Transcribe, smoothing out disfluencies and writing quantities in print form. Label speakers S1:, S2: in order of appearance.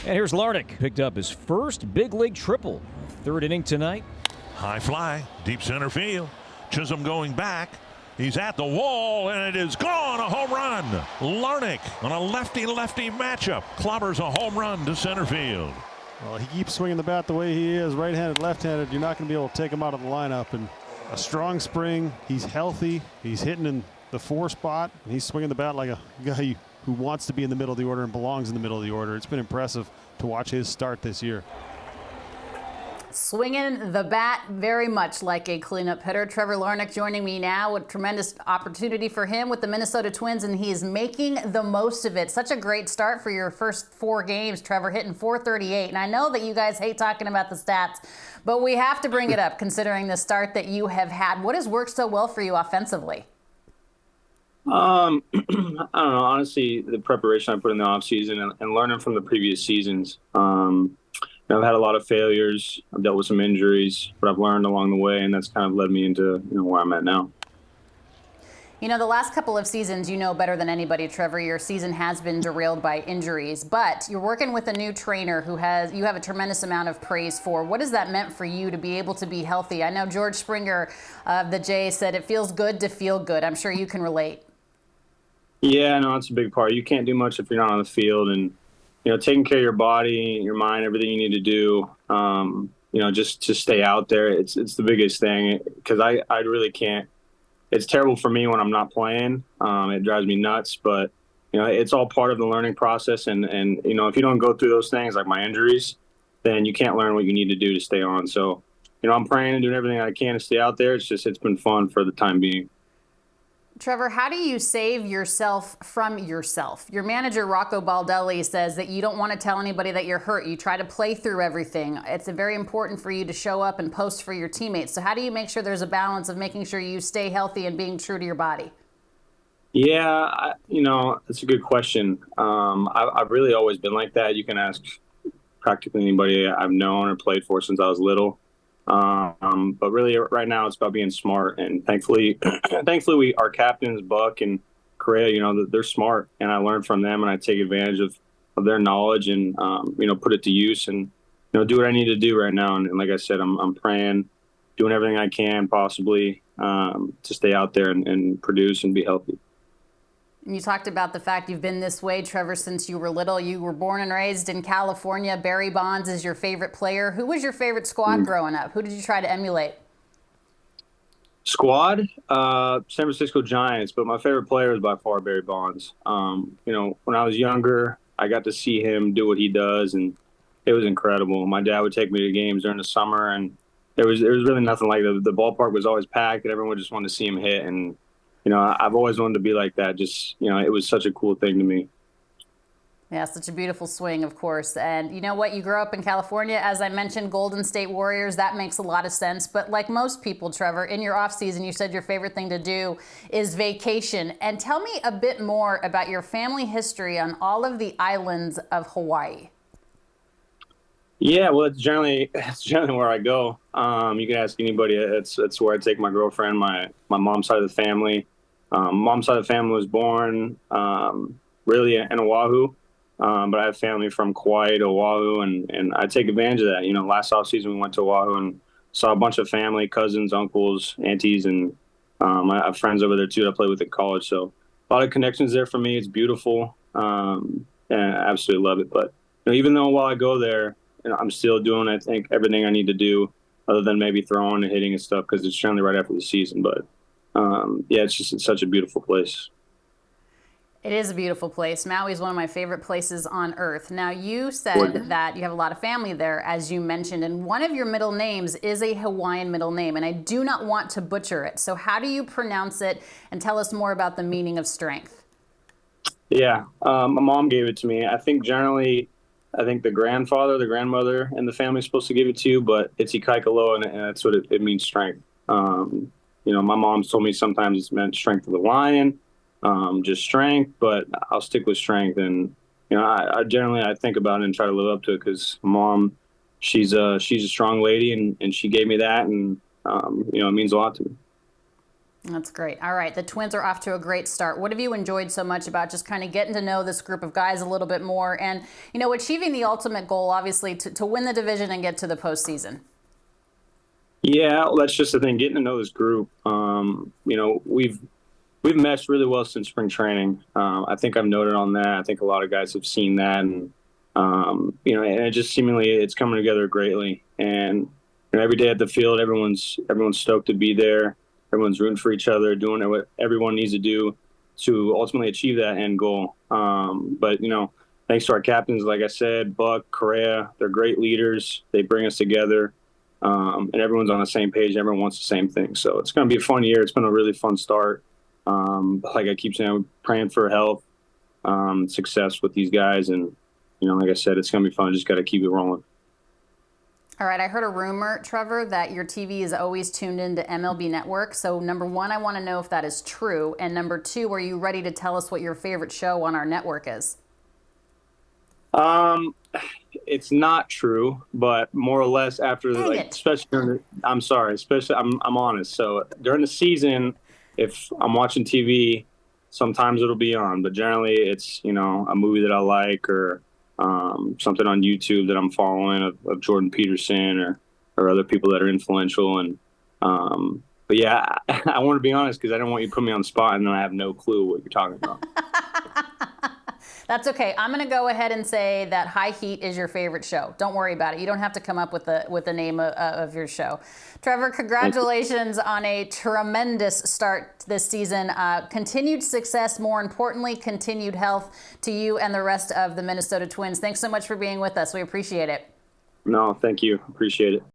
S1: And here's Larnach. Picked up his first big league triple. Third inning tonight.
S2: High fly, deep center field. Chisholm going back. He's at the wall, and it is gone. A home run. Larnach on a lefty-lefty matchup clobbers a home run to center field.
S3: Well, he keeps swinging the bat the way he is, right-handed, left-handed. You're not going to be able to take him out of the lineup. And a strong spring. He's healthy. He's hitting in the 4 spot. And he's swinging the bat like a guy who wants to be in the middle of the order and belongs in the middle of the order. It's been impressive to watch his start this year.
S4: Swinging the bat very much like a cleanup hitter. Trevor Larnach joining me now. A tremendous opportunity for him with the Minnesota Twins, and he is making the most of it. Such a great start for your first 4 games, Trevor, hitting .438. And I know that you guys hate talking about the stats, but we have to bring it up considering the start that you have had. What has worked so well for you offensively?
S5: I don't know. Honestly, the preparation I put in the offseason and learning from the previous seasons. I've had a lot of failures. I've dealt with some injuries, but I've learned along the way, and that's kind of led me into where I'm at now.
S4: The last couple of seasons, you know better than anybody, Trevor, your season has been derailed by injuries, but you're working with a new trainer who you have a tremendous amount of praise for. What has that meant for you to be able to be healthy? I know George Springer of the Jays said it feels good to feel good. I'm sure you can relate.
S5: Yeah, no, it's a big part. You can't do much if you're not on the field, and taking care of your body, your mind, everything you need to do, just to stay out there. It's the biggest thing because I really can't. It's terrible for me when I'm not playing. It drives me nuts, but it's all part of the learning process. And if you don't go through those things like my injuries, then you can't learn what you need to do to stay on. So, I'm praying and doing everything I can to stay out there. It's been fun for the time being.
S4: Trevor, how do you save yourself from yourself? Your manager, Rocco Baldelli, says that you don't want to tell anybody that you're hurt. You try to play through everything. It's very important for you to show up and post for your teammates. So how do you make sure there's a balance of making sure you stay healthy and being true to your body?
S5: Yeah, it's a good question. I've really always been like that. You can ask practically anybody I've known or played for since I was little. But really right now it's about being smart, and thankfully our captains, Buck and Correa, they're smart, and I learn from them, and I take advantage of their knowledge and, put it to use and, do what I need to do right now. And like I said, I'm praying, doing everything I can possibly, to stay out there and produce and be healthy.
S4: And you talked about the fact you've been this way, Trevor, since you were little. You were born and raised in California. Barry Bonds is your favorite player. Who was your favorite squad growing up? Who did you try to emulate?
S5: Squad? San Francisco Giants, but my favorite player is by far Barry Bonds. When I was younger, I got to see him do what he does, and it was incredible. My dad would take me to games during the summer, and there was really nothing like it. The ballpark was always packed, and everyone just wanted to see him hit, and I've always wanted to be like that. Just, it was such a cool thing to me.
S4: Yeah, such a beautiful swing, of course. And you know what? You grew up in California. As I mentioned, Golden State Warriors. That makes a lot of sense. But like most people, Trevor, in your offseason, you said your favorite thing to do is vacation. And tell me a bit more about your family history on all of the islands of Hawaii.
S5: Yeah, well, it's generally where I go. You can ask anybody. It's where I take my girlfriend, my mom's side of the family. Mom's side of the family was born really in Oahu, but I have family from Kauai to Oahu, and I take advantage of that. Last offseason we went to Oahu and saw a bunch of family, cousins, uncles, aunties, and I have friends over there too that I played with at college. So a lot of connections there for me. It's beautiful, and I absolutely love it. But even though while I go there, I'm still doing, I think, everything I need to do other than maybe throwing and hitting and stuff because it's generally right after the season. But, it's such a beautiful place.
S4: It is a beautiful place. Maui is one of my favorite places on earth. Now, you said that you have a lot of family there, as you mentioned, and one of your middle names is a Hawaiian middle name, and I do not want to butcher it. So how do you pronounce it, and tell us more about the meaning of strength?
S5: Yeah, my mom gave it to me. I think the grandfather, the grandmother, and the family is supposed to give it to you, but it's Ikaikaloa, and that's what it means, strength. My mom's told me sometimes it's meant strength of the lion, just strength, but I'll stick with strength. And, I generally think about it and try to live up to it because mom, she's a strong lady, and she gave me that, and, it means a lot to me.
S4: That's great. All right, the Twins are off to a great start. What have you enjoyed so much about just kind of getting to know this group of guys a little bit more and, achieving the ultimate goal, obviously, to win the division and get to the postseason?
S5: Yeah, well, that's just the thing, getting to know this group. We've meshed really well since spring training. I think I've noted on that. I think a lot of guys have seen that, and and it just seemingly it's coming together greatly. And every day at the field, everyone's stoked to be there. Everyone's rooting for each other, doing what everyone needs to do to ultimately achieve that end goal. But thanks to our captains, like I said, Buck, Correa, they're great leaders. They bring us together, and everyone's on the same page. Everyone wants the same thing. So it's going to be a fun year. It's been a really fun start. Like I keep saying, we're praying for health, success with these guys, and like I said, it's going to be fun. Just got to keep it rolling.
S4: All right, I heard a rumor, Trevor, that your TV is always tuned into MLB Network. So number one, I want to know if that is true. And number two, are you ready to tell us what your favorite show on our network is?
S5: It's not true, but more or less after especially I'm honest. So during the season, if I'm watching TV, sometimes it'll be on, but generally it's, a movie that I like or something on YouTube that I'm following of Jordan Peterson or other people that are influential. And but yeah, I want to be honest because I don't want you to put me on the spot and then I have no clue what you're talking about.
S4: That's okay. I'm going to go ahead and say that High Heat is your favorite show. Don't worry about it. You don't have to come up with the name of your show. Trevor, congratulations on a tremendous start this season. Continued success, more importantly, continued health to you and the rest of the Minnesota Twins. Thanks so much for being with us. We appreciate it.
S5: No, thank you. Appreciate it.